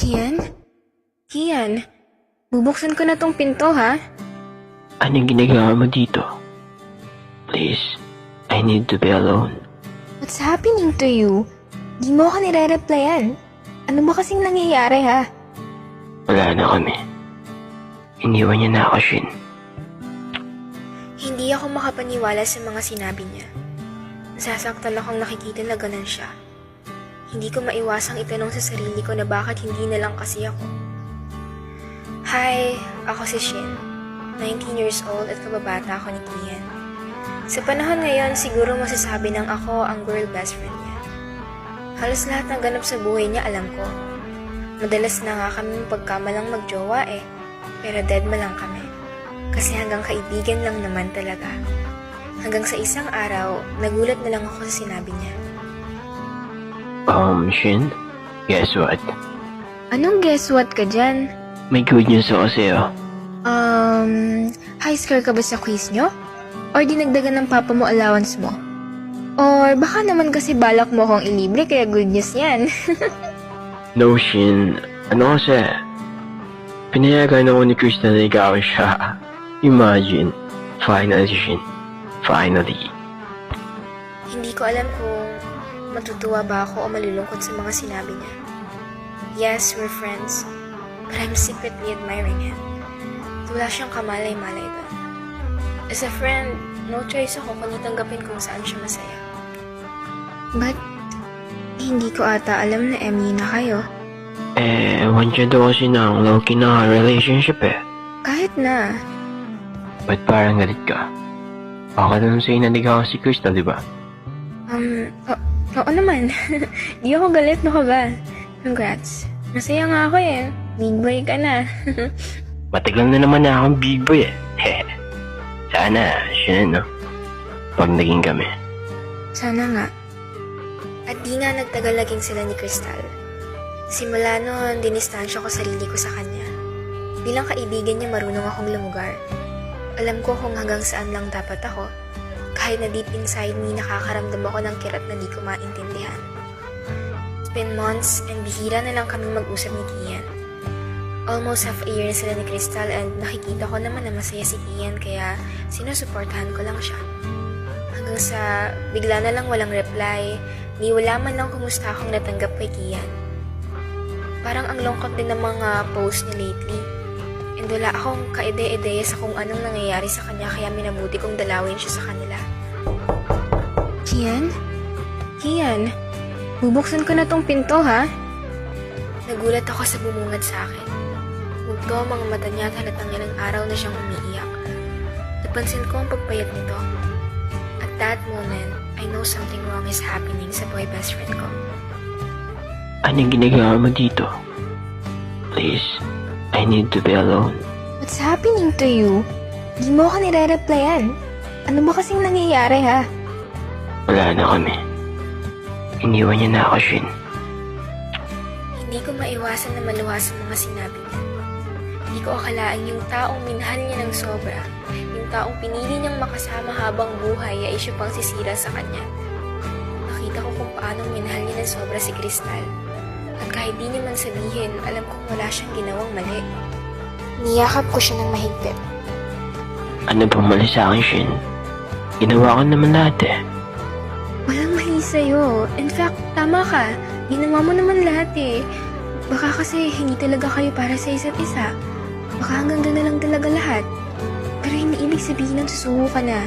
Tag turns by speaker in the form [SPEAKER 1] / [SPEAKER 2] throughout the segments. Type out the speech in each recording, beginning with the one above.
[SPEAKER 1] Kian? Kian, bubuksan ko na tong pinto ha?
[SPEAKER 2] Anong ginagawa mo dito? Please, I need to be alone.
[SPEAKER 1] What's happening to you? Di mo ako nire-replyan. Ano ba kasing nangyayari ha?
[SPEAKER 2] Wala na kami. Iniwan niya na ako, Shin.
[SPEAKER 1] Hindi ako makapaniwala sa mga sinabi niya. Nasasaktan akong nakikita na ganun siya. Hindi ko maiwasang itanong sa sarili ko na bakit hindi na lang kasi ako. Hi, ako si Shin. 19 years old at kababata ako ni Kian. Sa panahon ngayon, siguro masasabi ng ako ang girl best friend niya. Halos lahat ng ganap sa buhay niya alam ko. Madalas na nga kami pagkamalang magjowa eh, pero dead ma lang kami. Kasi hanggang kaibigan lang naman talaga. Hanggang sa isang araw, nagulat na lang ako sa sinabi niya.
[SPEAKER 2] Shin? Guess what?
[SPEAKER 1] Anong guess what ka dyan?
[SPEAKER 2] May good news ako sa'yo.
[SPEAKER 1] High score ka ba sa quiz nyo? Or dinagdagan ng papa mo allowance mo? Or baka naman kasi balak mo akong ilibre kaya good news yan.
[SPEAKER 2] No, Shin. Ano kasi? Pinayagan ako ni Krista na ikaw siya. Imagine. Finally, Shin. Finally.
[SPEAKER 1] Hindi ko alam kung matutuwa ba ako o malulungkot sa mga sinabi niya. Yes, we're friends. But I'm secretly admiring him. Wala siyang kamalay-malay doon. As a friend, no choice ako kundi tanggapin kung saan siya masaya. But, hindi ko ata alam na MU na kayo.
[SPEAKER 2] Want siya daw kasi ng low-key na relationship eh.
[SPEAKER 1] Kahit na.
[SPEAKER 2] Ba't parang galit ka? Baka naman sa'yo naligaw si Krista, di ba?
[SPEAKER 1] Oo naman. Di ako galit, no ka ba? Congrats. Masaya nga ako eh. Big boy ka na.
[SPEAKER 2] Matagal na naman na akong big boy eh. Sana, siya no? Pag naging kami.
[SPEAKER 1] Sana nga. At di nga nagtagal naging sila ni Crystal. Simula noon, dinistansya ko sarili ko sa kanya. Bilang kaibigan niya, marunong akong lumugar. Alam ko kung hanggang saan lang dapat ako. Kahit na deep inside me, nakakaramdam ako ng kirat na di ko maintindihan. It's been months and bihira na lang kami mag-usap ni Kian. Almost half a year na sila ni Crystal and nakikita ko naman na masaya si Kian kaya sinusuportahan ko lang siya. Hanggang sa bigla na lang walang reply, ni wala man lang kumusta akong natanggap kay Kian. Parang ang lungkot din ng mga post niya lately. And wala akong kaide-ideya sa kung anong nangyayari sa kanya kaya minabuti kong dalawin siya sa kanila. Kian? Kian? Bubuksan ko na tong pinto ha? Nagulat ako sa bumungad sa akin. Mugto ang mga mata niya at halatang ilang araw na siyang umiiyak. Napansin ko ang pagpayat nito. At that moment, I know something wrong is happening sa boy best friend ko.
[SPEAKER 2] Anong ginagawa mo dito? Please, I need to be alone.
[SPEAKER 1] What's happening to you? Di mo ako nire-replyan. Ano ba kasing nangyayari ha?
[SPEAKER 2] Wala na kami. Iniwan niya na ako, Shin.
[SPEAKER 1] Hindi ko maiwasan na maluha sa mga sinabi niya. Hindi ko akalaang yung taong minahal niya ng sobra, yung taong pinili niyang makasama habang buhay ay siya pang sisira sa kanya. Nakita ko kung paano minahal niya ng sobra si Crystal. At kahit di niya man sabihin, alam kong wala siyang ginawang mali. Niyakap ko siya ng mahigpit.
[SPEAKER 2] Ano bang mali sa akin, Shin? Ginawa ko naman lahat eh.
[SPEAKER 1] Walang mali sa'yo. In fact, tama ka. Ginawa mo naman lahat eh. Baka kasi hindi talaga kayo para sa isa't isa. Baka hanggang doon na lang talaga lahat. Pero hindi ibig sabihin ng susuko ka na.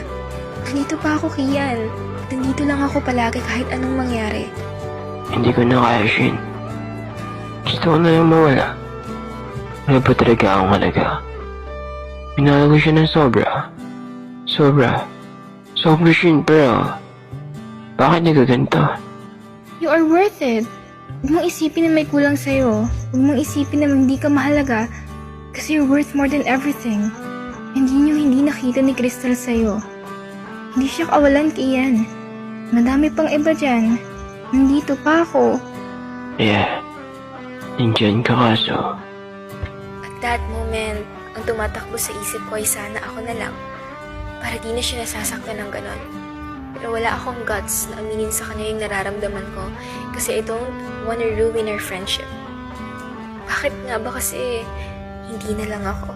[SPEAKER 1] Nandito pa ako, Kian. Nandito lang ako palagi kahit anong mangyari.
[SPEAKER 2] Hindi ko na kaya, Shin. Gusto ko na lang mawala. Wala pa talaga akong halaga. Minahal ko siya ng sobra. Sobra, Shin, pero bakit nagaganto?
[SPEAKER 1] You are worth it. Huwag mong isipin na may kulang sa'yo. Huwag mong isipin na hindi ka mahalaga. Kasi you're worth more than everything. Hindi niyo hindi nakita ni Crystal sa'yo. Hindi siya kawalan, Kian. Madami pang iba dyan. Nandito pa ako.
[SPEAKER 2] Yeah, nandyan ka kaso.
[SPEAKER 1] At that moment, ang tumatakbo sa isip ko ay sana ako na lang. Para di na siya nasasaktan ng ganon. Pero wala akong guts na aminin sa kanya yung nararamdaman ko kasi I don't wanna ruin our friendship. Bakit nga ba kasi hindi na lang ako?